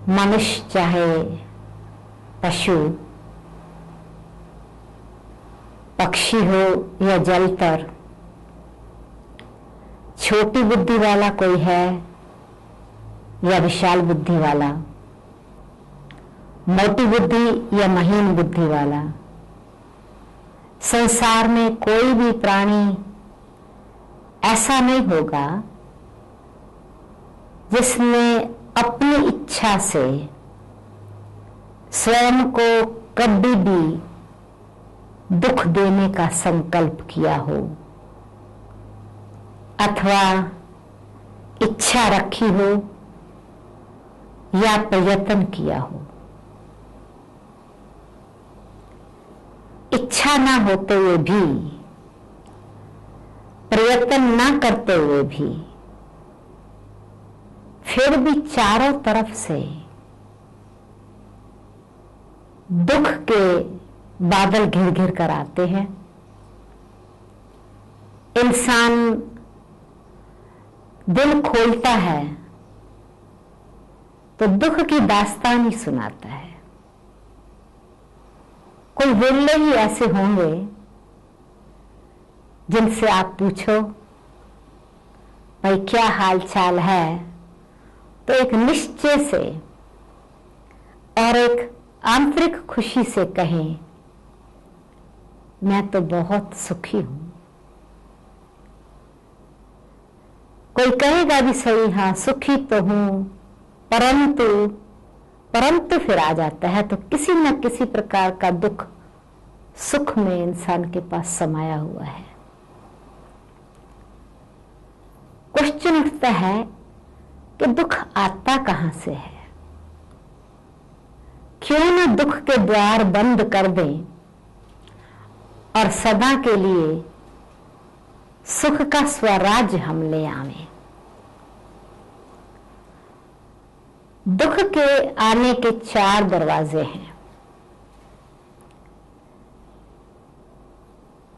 मनुष्य चाहे पशु पक्षी हो या जलतर, छोटी बुद्धि वाला कोई है या विशाल बुद्धि वाला, मोटी बुद्धि या महीन बुद्धि वाला, संसार में कोई भी प्राणी ऐसा नहीं होगा जिसने अपनी इच्छा से स्वयं को कभी भी दुख देने का संकल्प किया हो अथवा इच्छा रखी हो या प्रयत्न किया हो। इच्छा ना होते हुए भी, प्रयत्न ना करते हुए भी, फिर भी चारों तरफ से दुख के बादल घिर घिर कर आते हैं। इंसान दिल खोलता है तो दुख की दास्तान ही सुनाता है। कोई विरले ही ऐसे होंगे जिनसे आप पूछो भाई क्या हाल चाल है, तो एक निश्चय से और एक आंतरिक खुशी से कहें मैं तो बहुत सुखी हूं। कोई कहेगा भी सही, हाँ सुखी तो हूं, परंतु फिर आ जाता है तो किसी न किसी प्रकार का दुख सुख में इंसान के पास समाया हुआ है। क्वेश्चन उठता है कि दुख आता कहां से है? क्यों ना दुख के द्वार बंद कर दें और सदा के लिए सुख का स्वराज्य हम ले आवें। दुख के आने के 4 दरवाजे हैं।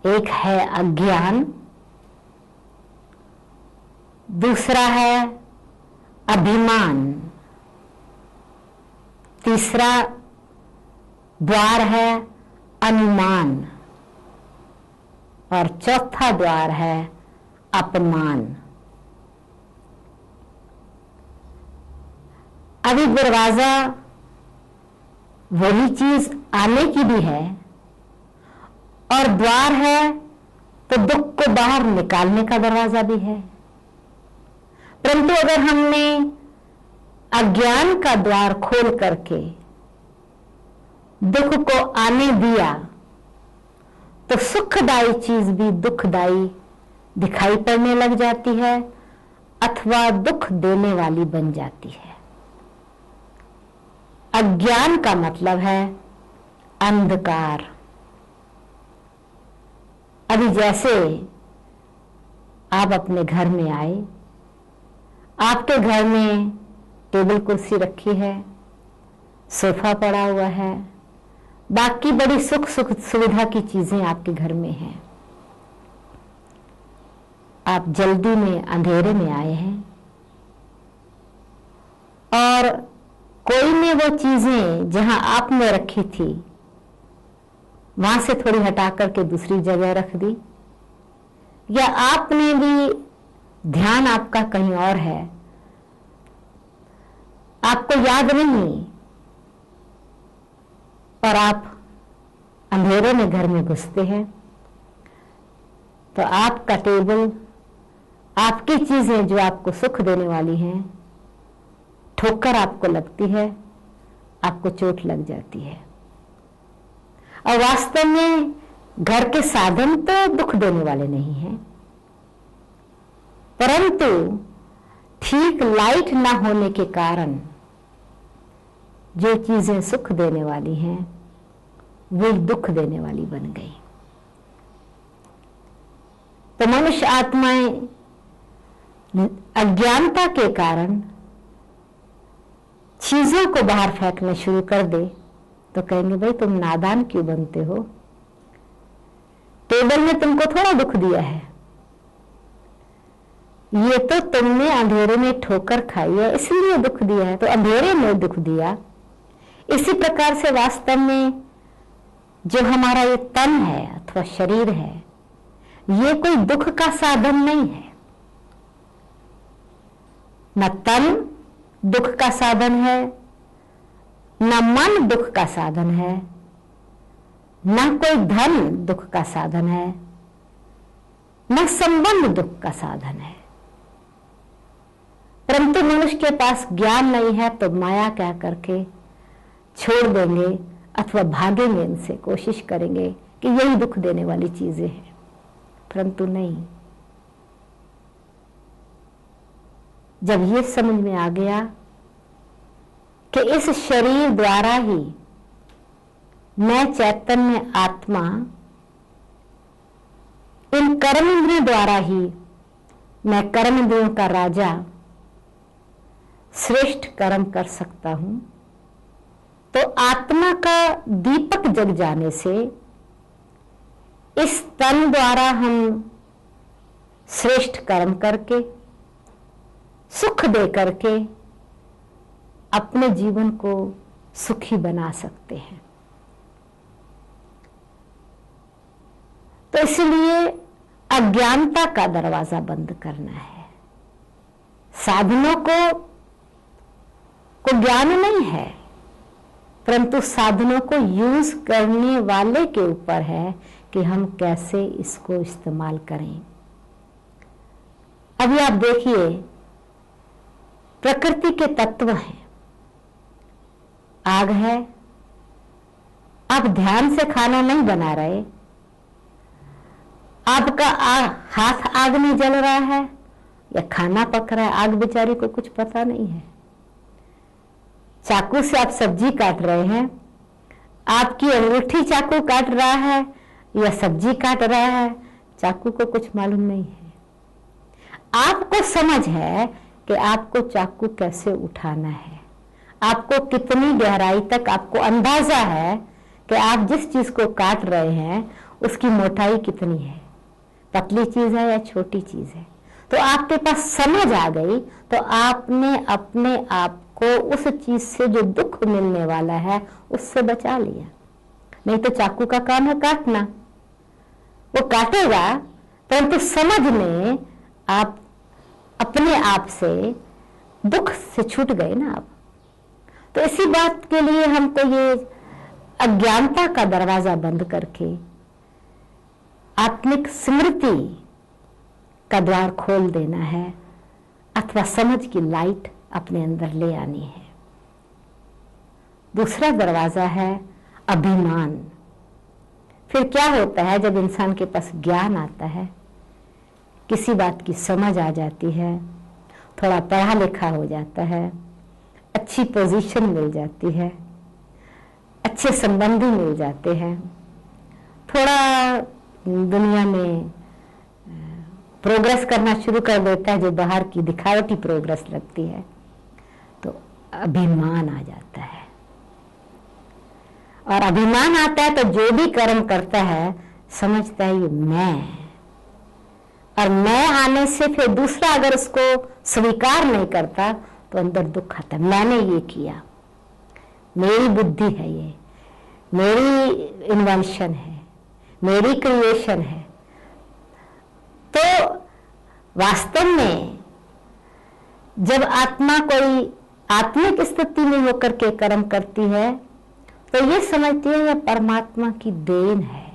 एक है अज्ञान, दूसरा है अभिमान, तीसरा द्वार है अनुमान और चौथा द्वार है अपमान। अभी दरवाजा वही चीज आने की भी है और द्वार है तो दुख को बाहर निकालने का दरवाजा भी है। परंतु अगर हमने अज्ञान का द्वार खोल करके दुख को आने दिया तो सुखदायी चीज भी दुखदायी दिखाई पड़ने लग जाती है अथवा दुख देने वाली बन जाती है। अज्ञान का मतलब है अंधकार। अभी जैसे आप अपने घर में आए, आपके घर में टेबल कुर्सी रखी है, सोफा पड़ा हुआ है, बाकी बड़ी सुख सुविधा की चीजें आपके घर में हैं। आप जल्दी में अंधेरे में आए हैं और कोई ने वो चीजें जहां आपने रखी थी वहां से थोड़ी हटा करके दूसरी जगह रख दी, या आपने भी ध्यान आपका कहीं और है, आपको याद नहीं और आप अंधेरे में घर में घुसते हैं तो आपका टेबल, आपकी चीजें जो आपको सुख देने वाली हैं, ठोकर आपको लगती है, आपको चोट लग जाती है। और वास्तव में घर के साधन तो दुख देने वाले नहीं हैं, परंतु ठीक लाइट ना होने के कारण जो चीजें सुख देने वाली हैं वो दुख देने वाली बन गई। तो मनुष्य आत्माएं अज्ञानता के कारण चीजों को बाहर फेंकने शुरू कर दे तो कहेंगे भाई तुम नादान क्यों बनते हो, टेबल ने तुमको थोड़ा दुख दिया है, ये तो तुमने अंधेरे में ठोकर खाई है इसलिए दुख दिया है, तो अंधेरे में दुख दिया। इसी प्रकार से वास्तव में जो हमारा ये तन है अथवा शरीर है ये कोई दुख का साधन नहीं है। न तन दुख का साधन है, न मन दुख का साधन है, न कोई धन दुख का साधन है, न संबंध दुख का साधन है। परंतु मनुष्य के पास ज्ञान नहीं है तो माया कह करके छोड़ देंगे अथवा भागेंगे, इनसे कोशिश करेंगे कि यही दुख देने वाली चीजें हैं, परंतु नहीं। जब ये समझ में आ गया कि इस शरीर द्वारा ही मैं चैतन्य आत्मा इन कर्म इंद्रियों द्वारा ही मैं कर्म इंद्रियों का राजा श्रेष्ठ कर्म कर सकता हूं, तो आत्मा का दीपक जग जाने से इस तन द्वारा हम श्रेष्ठ कर्म करके सुख दे करके अपने जीवन को सुखी बना सकते हैं। तो इसलिए अज्ञानता का दरवाजा बंद करना है। साधनों को ज्ञान नहीं है, परंतु साधनों को यूज करने वाले के ऊपर है कि हम कैसे इसको इस्तेमाल करें। अभी आप देखिए प्रकृति के तत्व हैं, आग है, आप ध्यान से खाना नहीं बना रहे, आपका हाथ आग में जल रहा है या खाना पक रहा है, आग बेचारी को कुछ पता नहीं है। चाकू से आप सब्जी काट रहे हैं, आपकी अंगूठी चाकू काट रहा है या सब्जी काट रहा है, चाकू को कुछ मालूम नहीं है। आपको समझ है कि आपको चाकू कैसे उठाना है, आपको कितनी गहराई तक आपको अंदाजा है कि आप जिस चीज को काट रहे हैं उसकी मोटाई कितनी है, पतली चीज है या छोटी चीज है। तो आपके पास समझ आ गई तो आपने अपने आप को उस चीज से जो दुख मिलने वाला है उससे बचा लिया। नहीं तो चाकू का काम है काटना, वो काटेगा, परंतु समझ में आप अपने आप से दुख से छूट गए ना आप। तो इसी बात के लिए हमको ये अज्ञानता का दरवाजा बंद करके आत्मिक स्मृति का द्वार खोल देना है अथवा समझ की लाइट अपने अंदर ले आनी है। दूसरा दरवाजा है अभिमान। फिर क्या होता है जब इंसान के पास ज्ञान आता है, किसी बात की समझ आ जाती है, थोड़ा पढ़ा लिखा हो जाता है, अच्छी पोजीशन मिल जाती है, अच्छे संबंधी मिल जाते हैं, थोड़ा दुनिया में प्रोग्रेस करना शुरू कर देता है जो बाहर की दिखावटी प्रोग्रेस लगती है, तो अभिमान आ जाता है। और अभिमान आता है तो जो भी कर्म करता है समझता है ये मैं, और मैं आने से फिर दूसरा अगर उसको स्वीकार नहीं करता तो अंदर दुख आता है। मैंने ये किया, मेरी बुद्धि है, ये मेरी इन्वेंशन है, मेरी क्रिएशन है। तो वास्तव में जब आत्मा कोई आत्मिक स्थिति में होकर के कर्म करती है तो ये समझती है यह परमात्मा की देन है,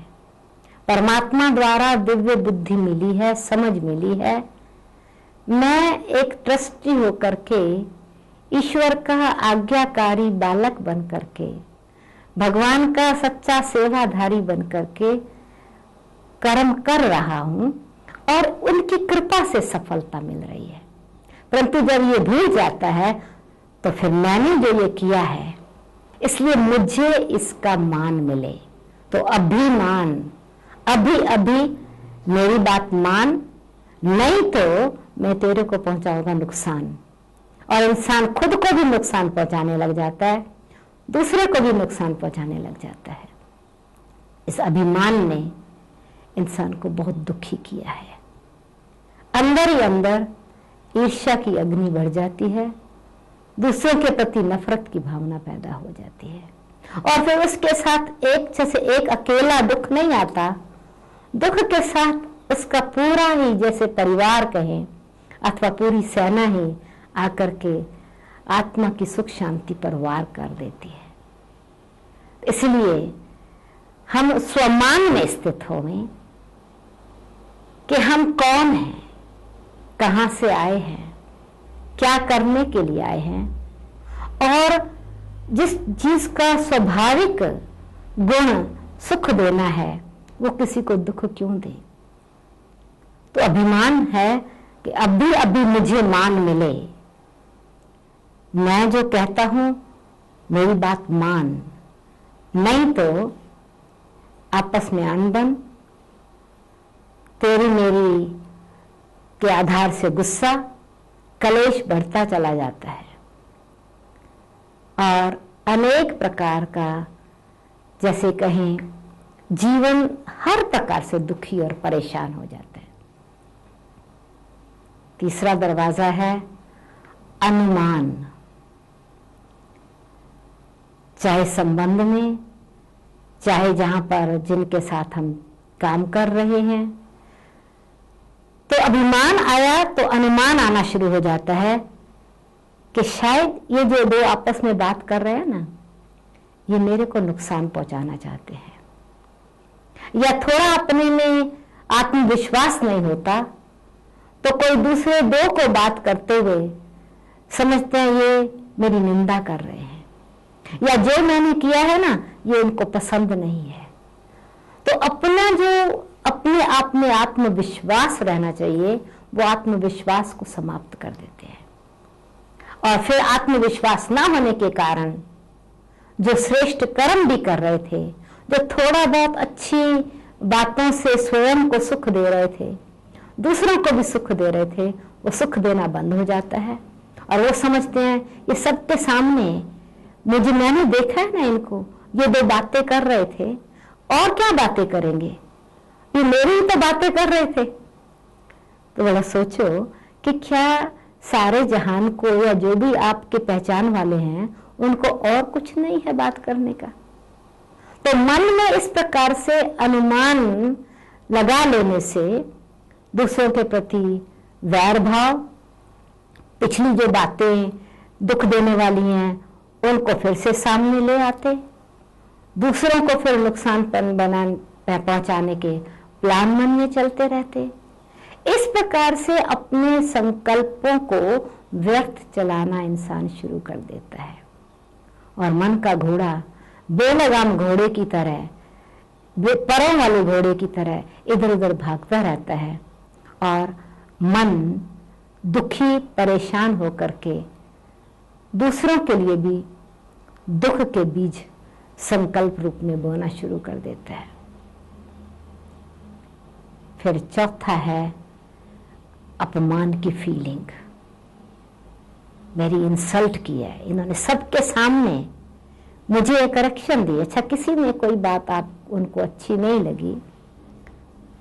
परमात्मा द्वारा दिव्य बुद्धि मिली है, समझ मिली है। मैं एक ट्रस्टी होकर के ईश्वर का आज्ञाकारी बालक बन करके भगवान का सच्चा सेवाधारी बन करके कर्म कर रहा हूं और उनकी कृपा से सफलता मिल रही है। परंतु जब ये भूल जाता है तो फिर मैंने जो ये किया है इसलिए मुझे इसका मान मिले। तो अभिमान, अभी अभी मेरी बात मान, नहीं तो मैं तेरे को पहुंचाऊंगा नुकसान। और इंसान खुद को भी नुकसान पहुंचाने लग जाता है, दूसरे को भी नुकसान पहुंचाने लग जाता है। इस अभिमान ने इंसान को बहुत दुखी किया है। अंदर ही अंदर ईर्ष्या की अग्नि बढ़ जाती है, दूसरों के प्रति नफरत की भावना पैदा हो जाती है। और फिर उसके साथ एक जैसे एक अकेला दुख नहीं आता, दुख के साथ उसका पूरा ही जैसे परिवार कहें अथवा पूरी सेना ही आकर के आत्मा की सुख शांति पर वार कर देती है। इसलिए हम स्वमान में स्थित होवें कि हम कौन हैं, कहां से आए हैं, क्या करने के लिए आए हैं, और जिस चीज का स्वाभाविक गुण सुख देना है वो किसी को दुख क्यों दे। तो अभिमान है कि अभी अभी मुझे मान मिले, मैं जो कहता हूं मेरी बात मान, नहीं तो आपस में अनबन, तेरी मेरी के आधार से गुस्सा, कलेश बढ़ता चला जाता है और अनेक प्रकार का जैसे कहें जीवन हर प्रकार से दुखी और परेशान हो जाता है। तीसरा दरवाजा है अनुमान। चाहे संबंध में, चाहे जहां पर जिनके साथ हम काम कर रहे हैं, तो अभिमान आया तो अनुमान आना शुरू हो जाता है कि शायद ये जो दो आपस में बात कर रहे हैं ना, ये मेरे को नुकसान पहुंचाना चाहते हैं। या थोड़ा अपने में आत्मविश्वास नहीं होता तो कोई दूसरे दो को बात करते हुए समझते हैं ये मेरी निंदा कर रहे हैं, या जो मैंने किया है ना ये उनको पसंद नहीं है। तो अपना जो अपने आप में आत्मविश्वास रहना चाहिए वो आत्मविश्वास को समाप्त कर देते हैं। और फिर आत्मविश्वास ना होने के कारण जो श्रेष्ठ कर्म भी कर रहे थे, जो थोड़ा बहुत अच्छी बातों से स्वयं को सुख दे रहे थे, दूसरों को भी सुख दे रहे थे, वो सुख देना बंद हो जाता है। और वो समझते हैं ये सबके सामने मैंने देखा है ना, इनको ये दो बातें कर रहे थे और क्या बातें करेंगे, ये मेरी ही तो बातें कर रहे थे। तो बड़ा सोचो कि क्या सारे जहान को या जो भी आपके पहचान वाले हैं उनको और कुछ नहीं है बात करने का। तो मन में इस प्रकार से अनुमान लगा लेने से दूसरों के प्रति वैर भाव, पिछली जो बातें दुख देने वाली हैं उनको फिर से सामने ले आते, दूसरों को फिर नुकसान पहुंचाने के प्लान मन में चलते रहते। इस प्रकार से अपने संकल्पों को व्यर्थ चलाना इंसान शुरू कर देता है और मन का घोड़ा बेलगाम घोड़े की तरह, परों वाले घोड़े की तरह इधर उधर भागता रहता है और मन दुखी परेशान होकर के दूसरों के लिए भी दुख के बीज संकल्प रूप में बोना शुरू कर देता है। फिर चौथा है अपमान की फीलिंग। मेरी इंसल्ट की है इन्होंने, सबके सामने मुझे एक करेक्शन दी। अच्छा, किसी ने कोई बात आप उनको अच्छी नहीं लगी,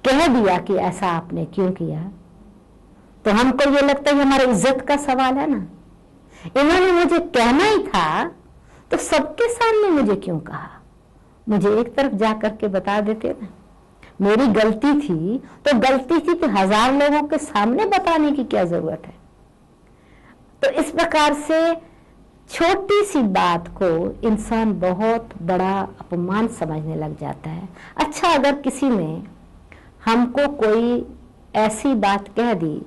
कह दिया कि ऐसा आपने क्यों किया, तो हमको ये लगता है हमारी इज्जत का सवाल है ना। इन्होंने मुझे कहना ही था तो सबके सामने मुझे क्यों कहा, मुझे एक तरफ जा करके बता देते ना। मेरी गलती थी तो 1000 लोगों के सामने बताने की क्या जरूरत है। तो इस प्रकार से छोटी सी बात को इंसान बहुत बड़ा अपमान समझने लग जाता है। अच्छा, अगर किसी ने हमको कोई ऐसी बात कह दी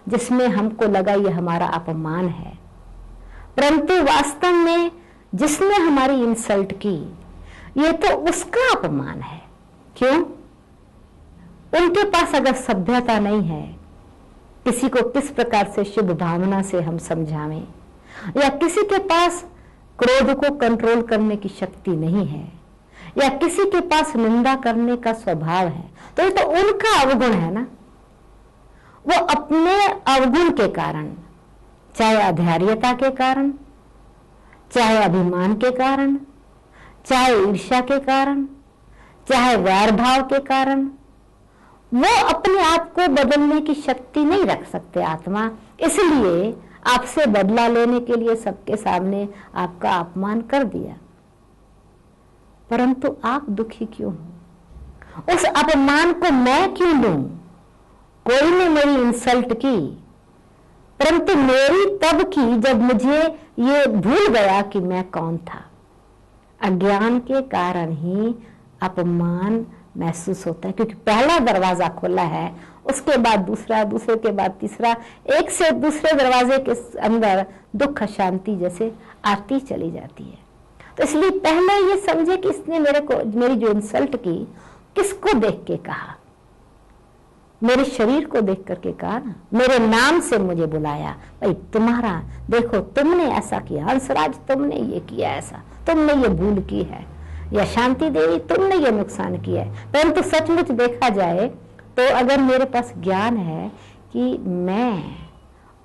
जिसमें हमको लगा ये हमारा अपमान है, परंतु वास्तव में जिसने हमारी इंसल्ट की ये तो उसका अपमान है। क्यों? उनके पास अगर सभ्यता नहीं है, किसी को किस प्रकार से शुभ भावना से हम समझावें, या किसी के पास क्रोध को कंट्रोल करने की शक्ति नहीं है, या किसी के पास निंदा करने का स्वभाव है, तो ये तो उनका अवगुण है ना। वो अपने अवगुण के कारण, चाहे अधैर्यता के कारण, चाहे अभिमान के कारण, चाहे ईर्ष्या के कारण, चाहे वैर भाव के कारण, वो अपने आप को बदलने की शक्ति नहीं रख सकते आत्मा। इसलिए आपसे बदला लेने के लिए सबके सामने आपका अपमान कर दिया, परंतु आप दुखी क्यों हो? उस अपमान को मैं क्यों लूं? कोई ने मेरी इंसल्ट की, परंतु मेरी तब की जब मुझे ये भूल गया कि मैं कौन था। अज्ञान के कारण ही अपमान महसूस होता है, क्योंकि पहला दरवाजा खुला है, उसके बाद दूसरा, दूसरे के बाद तीसरा, एक से दूसरे दरवाजे के अंदर दुख अशांति जैसे आती चली जाती है। तो इसलिए पहले ये समझे कि इसने मेरी जो इंसल्ट की, किसको देख के कहा? मेरे शरीर को देख करके कहा ना, मेरे नाम से मुझे बुलाया, भाई तुम्हारा देखो, तुमने ऐसा किया, हंसराज तुमने ये किया, ऐसा तुमने ये भूल की है, या शांति देवी तुमने ये नुकसान किया है। परंतु सचमुच देखा जाए तो अगर मेरे पास ज्ञान है कि मैं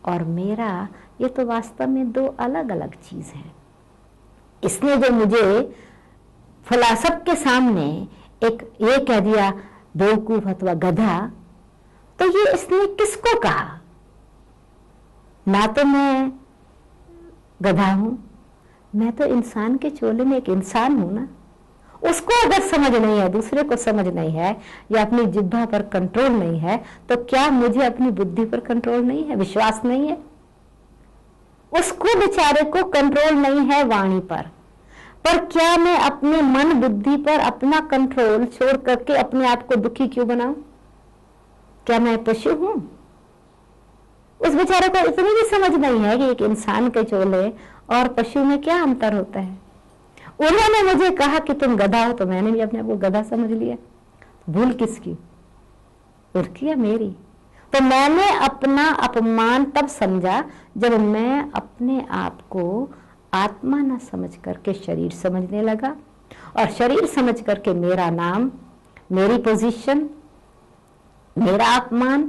और मेरा, ये तो वास्तव में दो अलग अलग चीज है। इसने जो मुझे फला सबके सामने एक ये कह दिया बेवकूफ अथवा गधा, तो ये इसने किसको कहा? ना तो मैं गधा हूं, मैं तो इंसान के चोले में एक इंसान हूं ना। उसको अगर समझ नहीं है, दूसरे को समझ नहीं है, या अपनी जिह्वा पर कंट्रोल नहीं है, तो क्या मुझे अपनी बुद्धि पर कंट्रोल नहीं है, विश्वास नहीं है? उसको बेचारे को कंट्रोल नहीं है वाणी पर क्या मैं अपने मन बुद्धि पर अपना कंट्रोल छोड़ करके अपने आप को दुखी क्यों बनाऊं? क्या मैं पशु हूं? उस बेचारे को इतनी भी समझ नहीं है कि एक इंसान के चोले और पशु में क्या अंतर होता है। उन्होंने मुझे कहा कि तुम गधा हो, तो मैंने भी अपने आप को गधा समझ लिया। भूल किसकी? उनकी या मेरी? तो मैंने अपना अपमान तब समझा जब मैं अपने आप को आत्मा न समझ करके शरीर समझने लगा, और शरीर समझ करके मेरा नाम, मेरी पोजीशन, मेरा अपमान।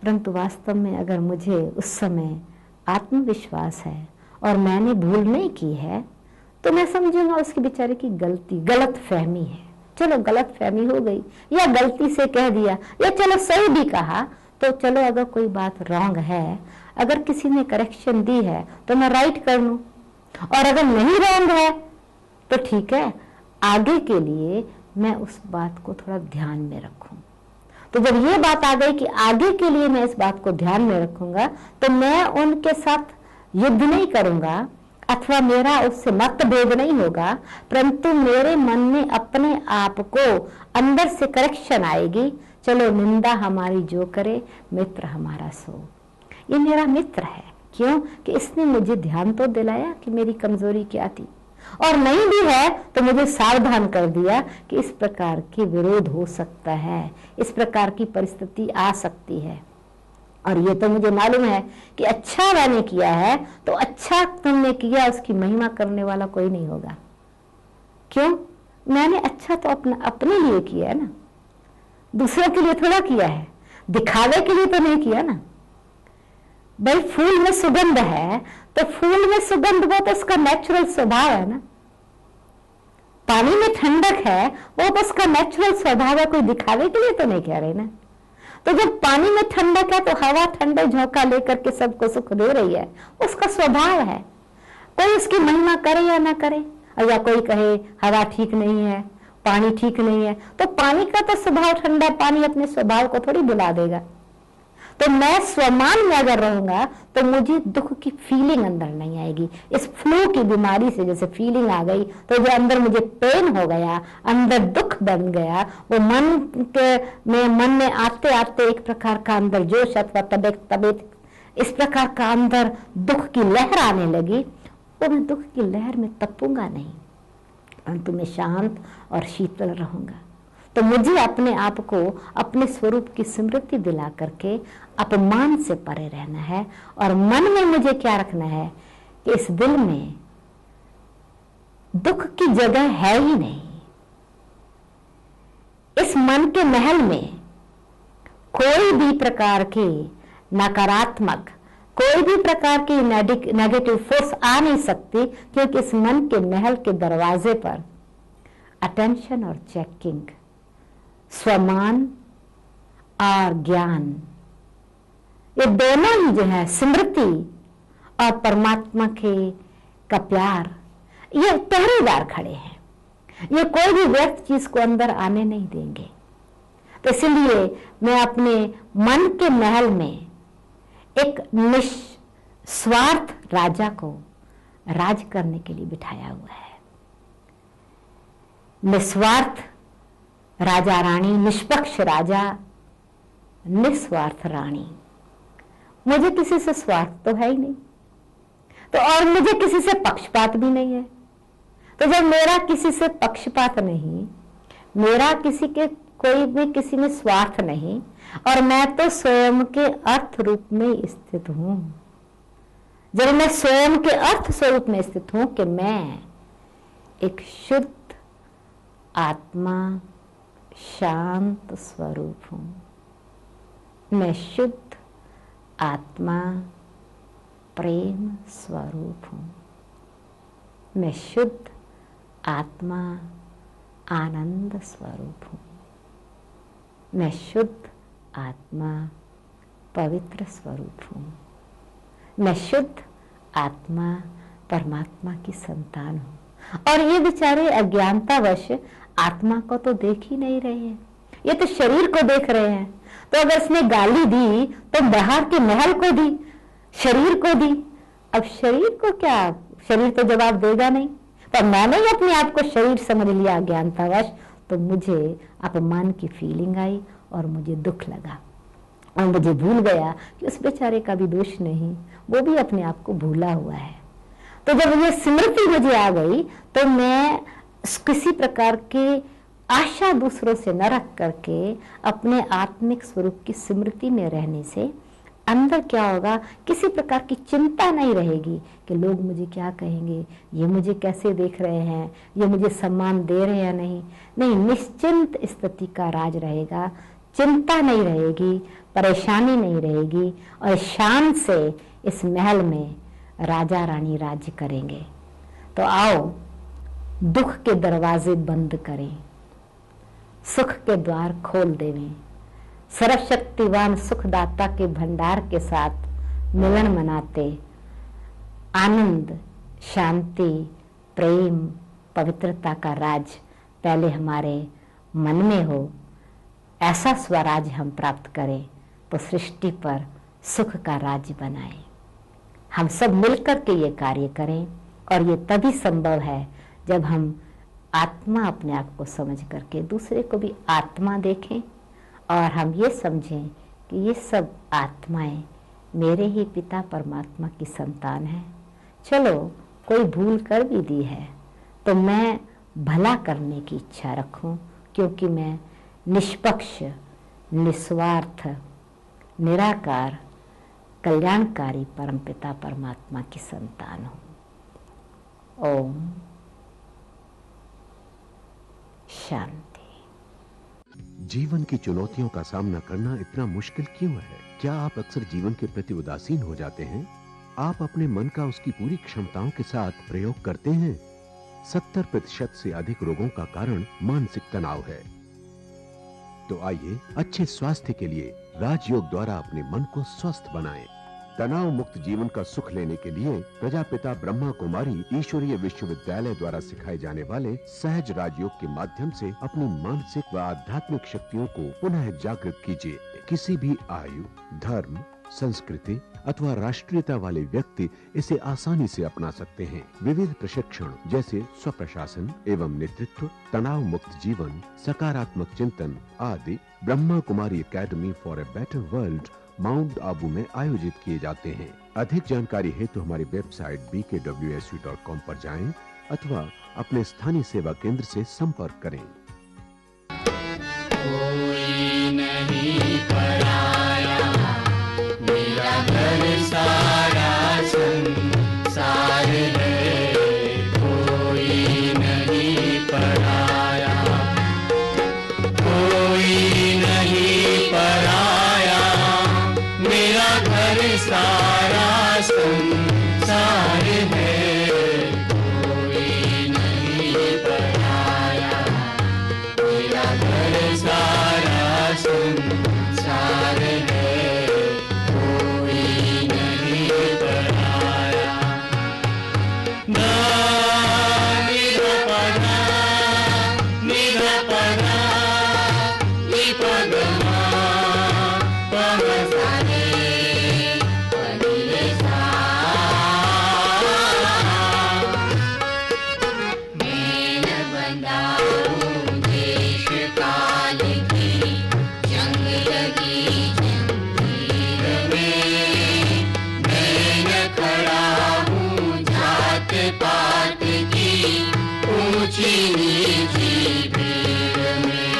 परंतु वास्तव में अगर मुझे उस समय आत्मविश्वास है और मैंने भूल नहीं की है, तो मैं समझूंगा उसकी बेचारे की गलती, गलत फहमी है। चलो गलत फहमी हो गई, या गलती से कह दिया, या चलो सही भी कहा, तो चलो अगर कोई बात रॉन्ग है, अगर किसी ने करेक्शन दी है तो मैं राइट कर लूं, और अगर नहीं रॉन्ग है तो ठीक है, आगे के लिए मैं उस बात को थोड़ा ध्यान में रखूं। तो जब ये बात आ गई कि आगे के लिए मैं इस बात को ध्यान में रखूंगा, तो मैं उनके साथ युद्ध नहीं करूंगा, अथवा मेरा उससे मतभेद नहीं होगा, परंतु मेरे मन में अपने आप को अंदर से करेक्शन आएगी। चलो निंदा हमारी जो करे, मित्र हमारा सो। ये मेरा मित्र है, क्यों कि इसने मुझे ध्यान तो दिलाया कि मेरी कमजोरी क्या थी, और नहीं भी है तो मुझे सावधान कर दिया कि इस प्रकार की विरोध हो सकता है, इस प्रकार की परिस्थिति आ सकती है। और ये तो मुझे मालूम है कि अच्छा मैंने किया है, तो अच्छा तुमने किया, उसकी महिमा करने वाला कोई नहीं होगा। क्यों? मैंने अच्छा तो अपने लिए किया है ना, दूसरों के लिए थोड़ा किया है, दिखावे के लिए तो नहीं किया ना। भाई फूल में सुगंध है, तो फूल में सुगंध वो तो उसका नेचुरल स्वभाव है ना। पानी में ठंडक है, वो तो उसका नेचुरल स्वभाव है, कोई दिखावे के लिए तो नहीं कह रहे ना। तो जब पानी में ठंडक है, तो हवा ठंडे झोंका लेकर के सबको सुख दे रही है, उसका स्वभाव है। कोई उसकी महिमा करे या ना करे, या कोई कहे हवा ठीक नहीं है, पानी ठीक नहीं है, तो पानी का तो स्वभाव ठंडा, पानी अपने स्वभाव को थोड़ी बुला देगा। तो मैं स्वमान में अगर रहूंगा तो मुझे दुख की फीलिंग अंदर नहीं आएगी। इस फ्लू की बीमारी से जैसे फीलिंग आ गई, तो जो अंदर मुझे पेन हो गया, अंदर दुख बन गया, वो मन में आते आते एक प्रकार का अंदर जोश अथवा तबीयत इस प्रकार का अंदर दुख की लहर आने लगी। तो मैं दुख की लहर में तपूंगा नहीं, परंतु मैं शांत और शीतल रहूंगा। तो मुझे अपने आप को अपने स्वरूप की स्मृति दिला करके अपमान से परे रहना है, और मन में मुझे क्या रखना है कि इस दिल में दुख की जगह है ही नहीं। इस मन के महल में कोई भी प्रकार की नकारात्मक, कोई भी प्रकार की नेगेटिव फोर्स आ नहीं सकती, क्योंकि इस मन के महल के दरवाजे पर अटेंशन और चेकिंग, स्वमान और ज्ञान, ये दोनों ही जो है स्मृति और परमात्मा के का प्यार, ये पहरेदार खड़े हैं। ये कोई भी व्यर्थ चीज को अंदर आने नहीं देंगे। तो इसलिए मैं अपने मन के महल में एक निस्वार्थ राजा को राज करने के लिए बिठाया हुआ है। निस्वार्थ राजा रानी, निष्पक्ष राजा, निस्वार्थ रानी। मुझे किसी से स्वार्थ तो है ही नहीं, तो और मुझे किसी से पक्षपात भी नहीं है। तो जब मेरा किसी से पक्षपात नहीं, मेरा किसी के कोई भी किसी में स्वार्थ नहीं, और मैं तो स्वयं के अर्थ रूप में स्थित हूं, जब मैं स्वयं के अर्थ स्वरूप में स्थित हूं कि मैं एक शुद्ध आत्मा, शांत स्वरूप हूं, मैं शुद्ध आत्मा, प्रेम स्वरूप हूं, मैं शुद्ध आत्मा, आनंद स्वरूप हूं, मैं शुद्ध आत्मा, पवित्र स्वरूप हूं, मैं शुद्ध आत्मा, परमात्मा की संतान हूं। और ये बेचारे अज्ञानतावश आत्मा को तो देख ही नहीं रहे हैं, ये तो शरीर को देख रहे हैं। तो अगर इसने गाली दी तो बाहर के महल को दी, शरीर को दी। अब शरीर को क्या, शरीर तो जवाब देगा नहीं। पर मैंने ही अपने आप को शरीर समझ लिया अज्ञानतावश, तो मुझे अपमान की फीलिंग आई और मुझे दुख लगा, और मुझे भूल गया कि उस बेचारे का भी दोष नहीं, वो भी अपने आप को भूला हुआ है। तो जब ये स्मृति मुझे आ गई, तो मैं किसी प्रकार के आशा दूसरों से न रख करके अपने आत्मिक स्वरूप की स्मृति में रहने से अंदर क्या होगा, किसी प्रकार की चिंता नहीं रहेगी कि लोग मुझे क्या कहेंगे, ये मुझे कैसे देख रहे हैं, ये मुझे सम्मान दे रहे हैं या नहीं। नहीं, निश्चिंत स्थिति का राज रहेगा, चिंता नहीं रहेगी, परेशानी नहीं रहेगी, और शान से इस महल में राजा रानी राज्य करेंगे। तो आओ दुख के दरवाजे बंद करें, सुख के द्वार खोल देवें, सर्वशक्तिवान सुखदाता के भंडार के साथ मिलन मनाते, आनंद, शांति, प्रेम, पवित्रता का राज पहले हमारे मन में हो। ऐसा स्वराज हम प्राप्त करें तो सृष्टि पर सुख का राज्य बनाएं। हम सब मिलकर के ये कार्य करें, और ये तभी संभव है जब हम आत्मा अपने आप को समझ करके दूसरे को भी आत्मा देखें, और हम ये समझें कि ये सब आत्माएं मेरे ही पिता परमात्मा की संतान हैं। चलो कोई भूल कर भी दी है तो मैं भला करने की इच्छा रखूं, क्योंकि मैं निष्पक्ष, निस्वार्थ, निराकार, कल्याणकारी परमपिता परमात्मा की संतान हूं। ओम शांति। जीवन की चुनौतियों का सामना करना इतना मुश्किल क्यों है? क्या आप अक्सर जीवन के प्रति उदासीन हो जाते हैं? आप अपने मन का उसकी पूरी क्षमताओं के साथ प्रयोग करते हैं? 70% से अधिक रोगों का कारण मानसिक तनाव है। तो आइए अच्छे स्वास्थ्य के लिए राजयोग द्वारा अपने मन को स्वस्थ बनाएं। तनाव मुक्त जीवन का सुख लेने के लिए प्रजापिता ब्रह्मा कुमारी ईश्वरीय विश्वविद्यालय द्वारा सिखाए जाने वाले सहज राजयोग के माध्यम से अपनी मानसिक व आध्यात्मिक शक्तियों को पुनः जागृत कीजिए। किसी भी आयु, धर्म, संस्कृति अथवा राष्ट्रीयता वाले व्यक्ति इसे आसानी से अपना सकते हैं। विविध प्रशिक्षण जैसे स्वप्रशासन एवं नेतृत्व, तनाव मुक्त जीवन, सकारात्मक चिंतन आदि Brahma Kumari academy for a better world mount Abu में आयोजित किए जाते हैं। अधिक जानकारी हेतु हमारी वेबसाइट bkwsu.com पर जाएं अथवा अपने स्थानीय सेवा केंद्र से संपर्क करें। कोई नहीं पराया, मेरा घर सारा संसार है, कोई बंधा हूँ देश काल की जंग लगी जंजीर में। मैं न खड़ा हूँ जात पात की ऊंची नीची भीड़ में।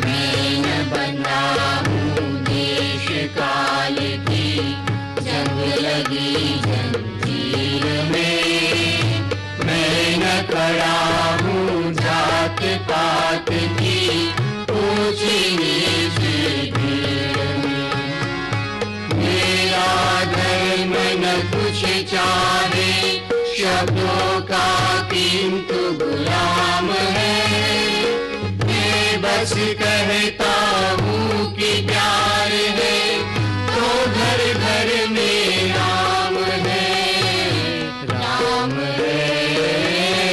मैं न बंधा हूँ देश काल की जंग लगी जंजीर में। मैं न खड़ा हूँ जात पात की ऊंची नीची भीड़ में। मेरा धर्म न कुछ चाहे शब्दों का किंतु गुलाम है। मैं बस कहता हूँ कि प्यार है तो घर घर में राम है। राम है,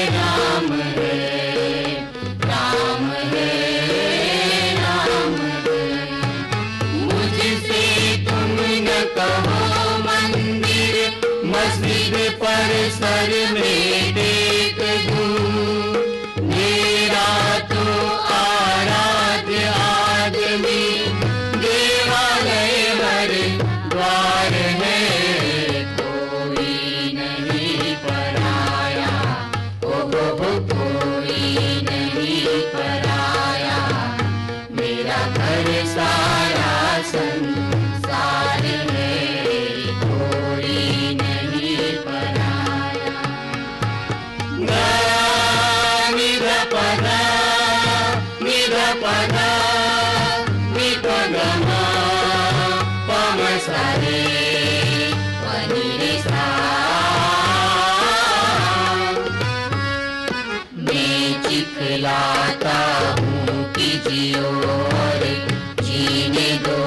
राम है, राम है, राम है। मुझसे तुम न कहो मंदिर मस्जिद पर सर में टेक दूं। मेरा तो आराध्य आदमी देवालय हर द्वार है। कोई नहीं पराया, कोई नहीं पराया। मेरा घर सारा संसार है, कोई नहीं पराया। निध पदा निध पदा निपद पम सरे पनिरे सा। मैं चिखलाता हूँ कि जियो और जीने दो